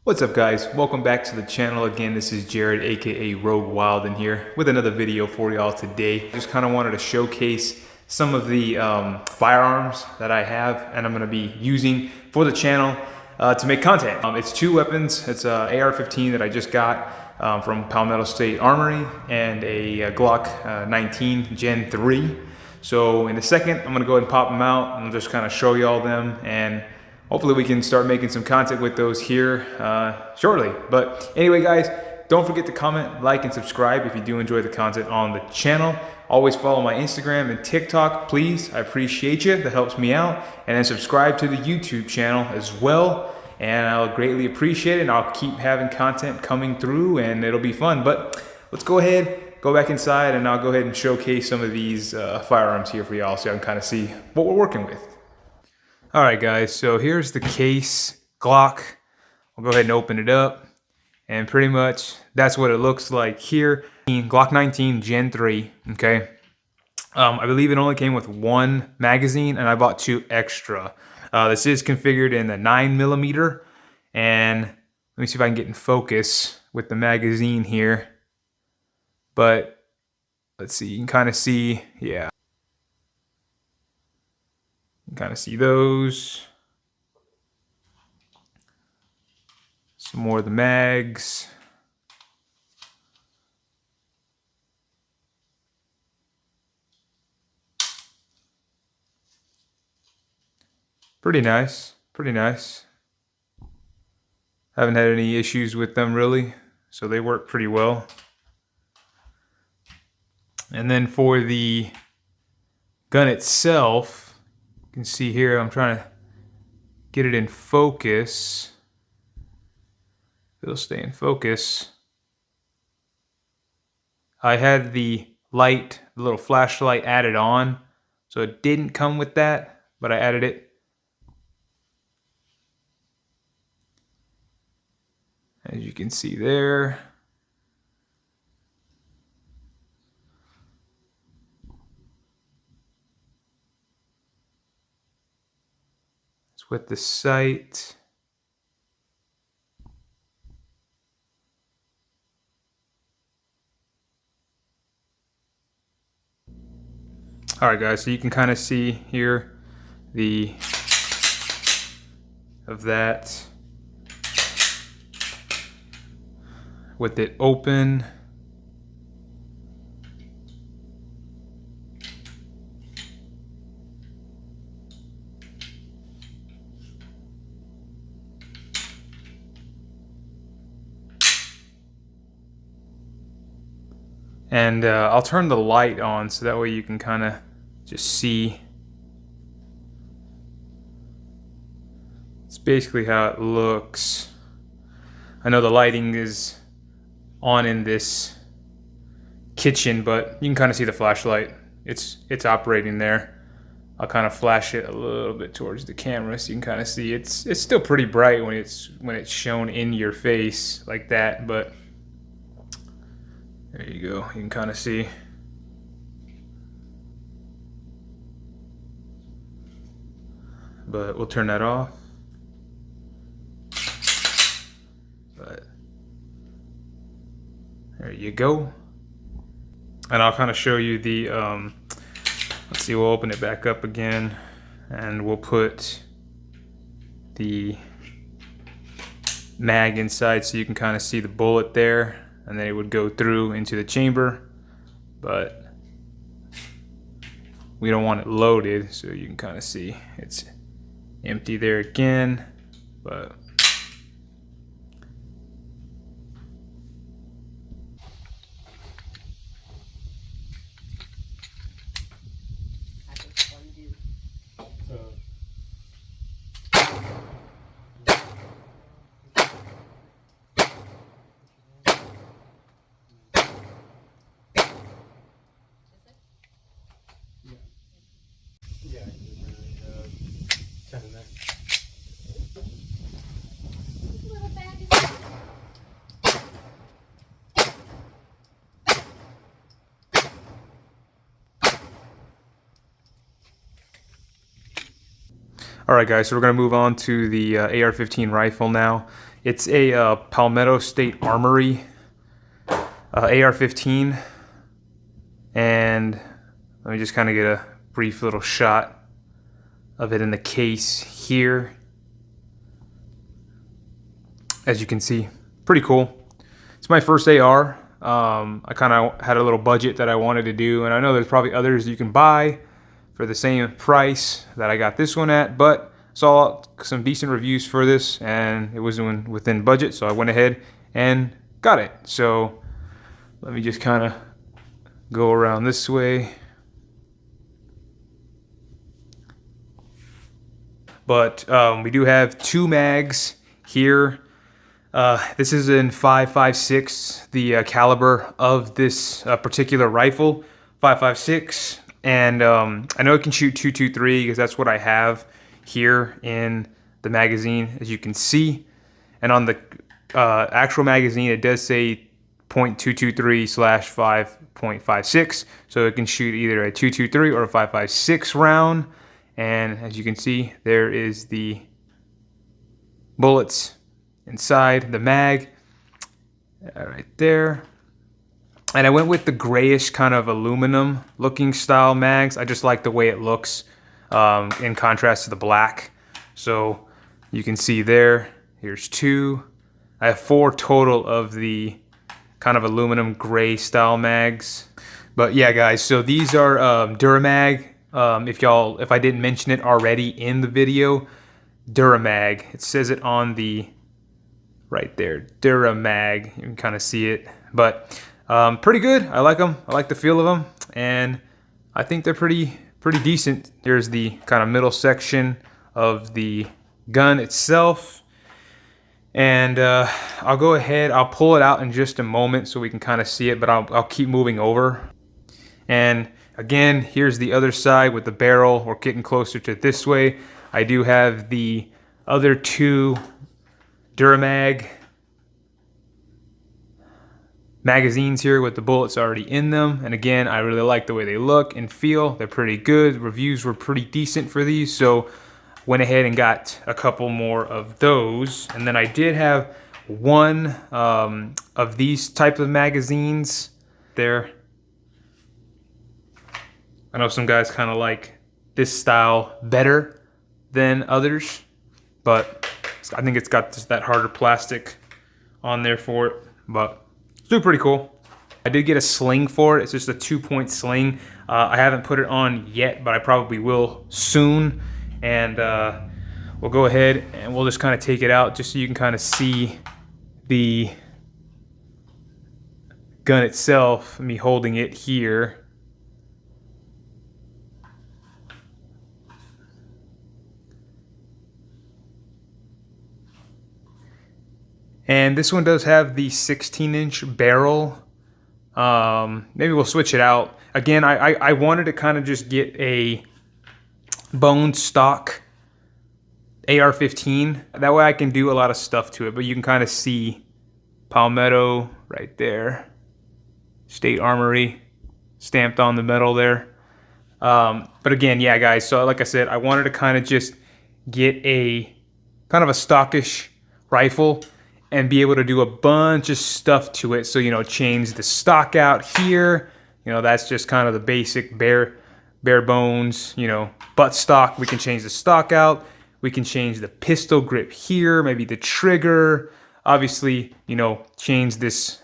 What's up guys, welcome back to the channel again. This is Jared aka Rogue Wildin here with another video for y'all today. Just kind of wanted to showcase some of the firearms that I have and I'm going to be using for the channel to make content. It's two weapons. It's a AR15 that I just got from Palmetto State Armory and a Glock 19 Gen 3. So in a second I'm going to go ahead and pop them out and just kind of show y'all them, and hopefully we can start making some content with those here shortly. But anyway guys, don't forget to comment, like, and subscribe if you do enjoy the content on the channel. Always follow my Instagram and TikTok, please. I appreciate you. That helps me out. And then subscribe to the YouTube channel as well. And I'll greatly appreciate it. And I'll keep having content coming through and it'll be fun. But let's go ahead, go back inside, and I'll go ahead and showcase some of these firearms here for y'all so y'all can kind of see what we're working with. Alright guys, so here's the case, Glock. We'll go ahead and open it up, and pretty much that's what it looks like here. Glock 19 Gen 3, okay? I believe it only came with one magazine, and I bought two extra. This is configured in the 9mm, and let me see if I can get in focus with the magazine here. But let's see, you can kind of see, yeah. Kind of see those. Some more of the mags. Pretty nice, pretty nice. Haven't had any issues with them really, so they work pretty well. And then for the gun itself, you can see here, I'm trying to get it in focus. It'll stay in focus. I had the light, the little flashlight added on, so it didn't come with that, but I added it. As you can see there. With the sight. Alright guys, so you can kind of see here the of that with it open. And I'll turn the light on so that way you can kind of just see. It's basically how it looks. I know the lighting is on in this kitchen, but you can kind of see the flashlight. It's operating there. I'll kind of flash it a little bit towards the camera so you can kind of see. It's still pretty bright when it's shown in your face like that, but there you go, you can kind of see. But we'll turn that off. But there you go. And I'll kind of show you the, let's see, we'll open it back up again and we'll put the mag inside so you can kind of see the bullet there. And then it would go through into the chamber, but we don't want it loaded, so you can kind of see it's empty there again, but Alright guys, so we're going to move on to the AR-15 rifle now. It's a Palmetto State Armory AR15, and let me just kind of get a brief little shot of it in the case here. As you can see, pretty cool. It's my first AR. I kind of had a little budget that I wanted to do, and I know there's probably others you can buy for the same price that I got this one at, but saw some decent reviews for this and it was within budget, so I went ahead and got it. So let me just kind of go around this way. But we do have 2 mags here. This is in 5.56, the caliber of this particular rifle, 5.56, and I know it can shoot 223 because that's what I have here in the magazine, as you can see. And on the actual magazine, it does say .223/5.56, so it can shoot either a 223 or a 5.56 round. And as you can see, there is the bullets inside the mag right there. And I went with the grayish kind of aluminum looking style mags. I just like the way it looks in contrast to the black. So you can see there, here's 2. I have 4 total of the kind of aluminum gray style mags. But yeah, guys, so these are Duramag. If I didn't mention it already in the video, Duramag. It says it on the right there, Duramag. You can kind of see it, but pretty good. I like them. I like the feel of them, and I think they're pretty decent. Here's the kind of middle section of the gun itself, and I'll go ahead. I'll pull it out in just a moment so we can kind of see it, but I'll keep moving over. And again, here's the other side with the barrel. We're getting closer to this way. I do have the other 2 Duramag magazines here with the bullets already in them. And again, I really like the way they look and feel. They're pretty good. Reviews were pretty decent for these, so went ahead and got a couple more of those. And then I did have one of these type of magazines there. I know some guys kind of like this style better than others, but I think it's got just that harder plastic on there for it, but it's still pretty cool. I did get a sling for it. It's just a 2-point sling. I haven't put it on yet, but I probably will soon. And we'll go ahead and we'll just kind of take it out just so you can kind of see the gun itself, me holding it here. And this one does have the 16-inch barrel. Maybe we'll switch it out. Again, I wanted to kind of just get a bone stock AR-15. That way I can do a lot of stuff to it. But you can kind of see Palmetto right there. State Armory stamped on the metal there. But again, yeah, guys. So like I said, I wanted to kind of just get a kind of a stockish rifle and be able to do a bunch of stuff to it. So, you know, change the stock out here. You know, that's just kind of the basic bare bones, you know, butt stock. We can change the stock out. We can change the pistol grip here, maybe the trigger. Obviously, you know, change this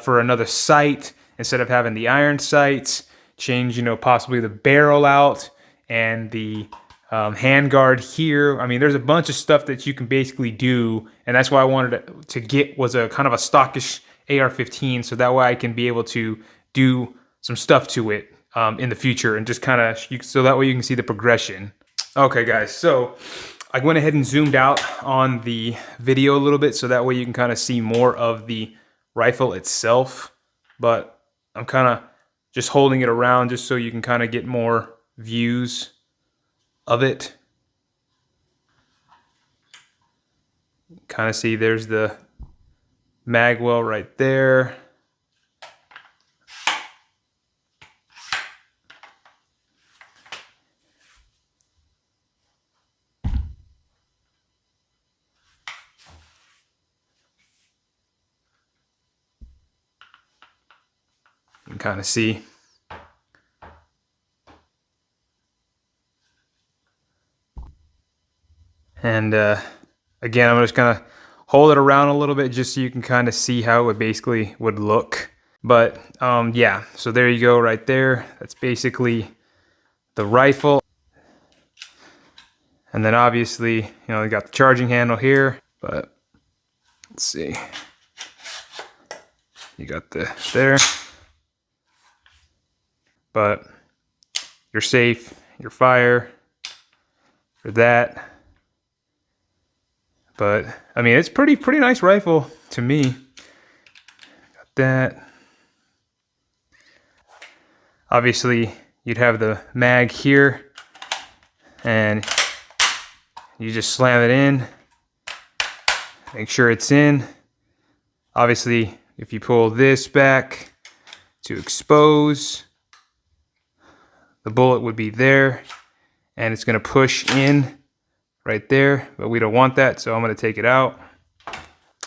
for another sight instead of having the iron sights. Change, you know, possibly the barrel out and the handguard here. I mean, there's a bunch of stuff that you can basically do, and that's why I wanted to get was a kind of a stockish AR-15, so that way I can be able to do some stuff to it in the future, and just kind of so that way you can see the progression. Okay, guys, so I went ahead and zoomed out on the video a little bit, so that way you can kind of see more of the rifle itself. But I'm kind of just holding it around just so you can kind of get more views of it. Kind of see there's the mag well right there. can kind of see. And again, I'm just gonna hold it around a little bit just so you can kind of see how it basically would look. But yeah, so there you go right there. That's basically the rifle. And then obviously, you know, you got the charging handle here, but let's see. You got the there. But you're safe, you're fire for that. But I mean, it's pretty nice rifle to me. Got that. Obviously, you'd have the mag here, and you just slam it in. Make sure it's in. Obviously, if you pull this back to expose, the bullet would be there, and it's going to push in right there, but we don't want that, so I'm going to take it out.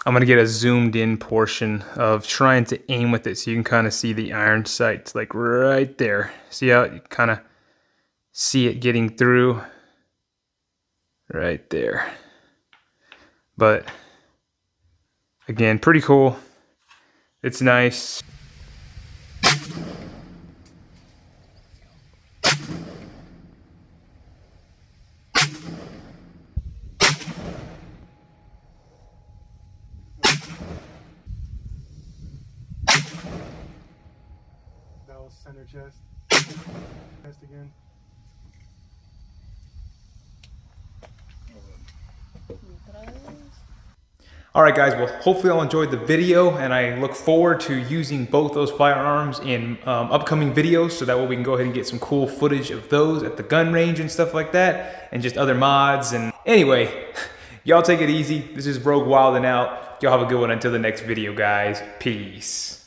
I'm going to get a zoomed in portion of trying to aim with it so you can kind of see the iron sights, like right there. See how you kind of see it getting through right there. But again, pretty cool. It's nice. Center chest. Chest again. Alright guys, well hopefully y'all enjoyed the video, and I look forward to using both those firearms in upcoming videos, so that way we can go ahead and get some cool footage of those at the gun range and stuff like that, and just other mods. And anyway, y'all take it easy. This is Rogue Wildin' out. Y'all have a good one until the next video, guys. Peace.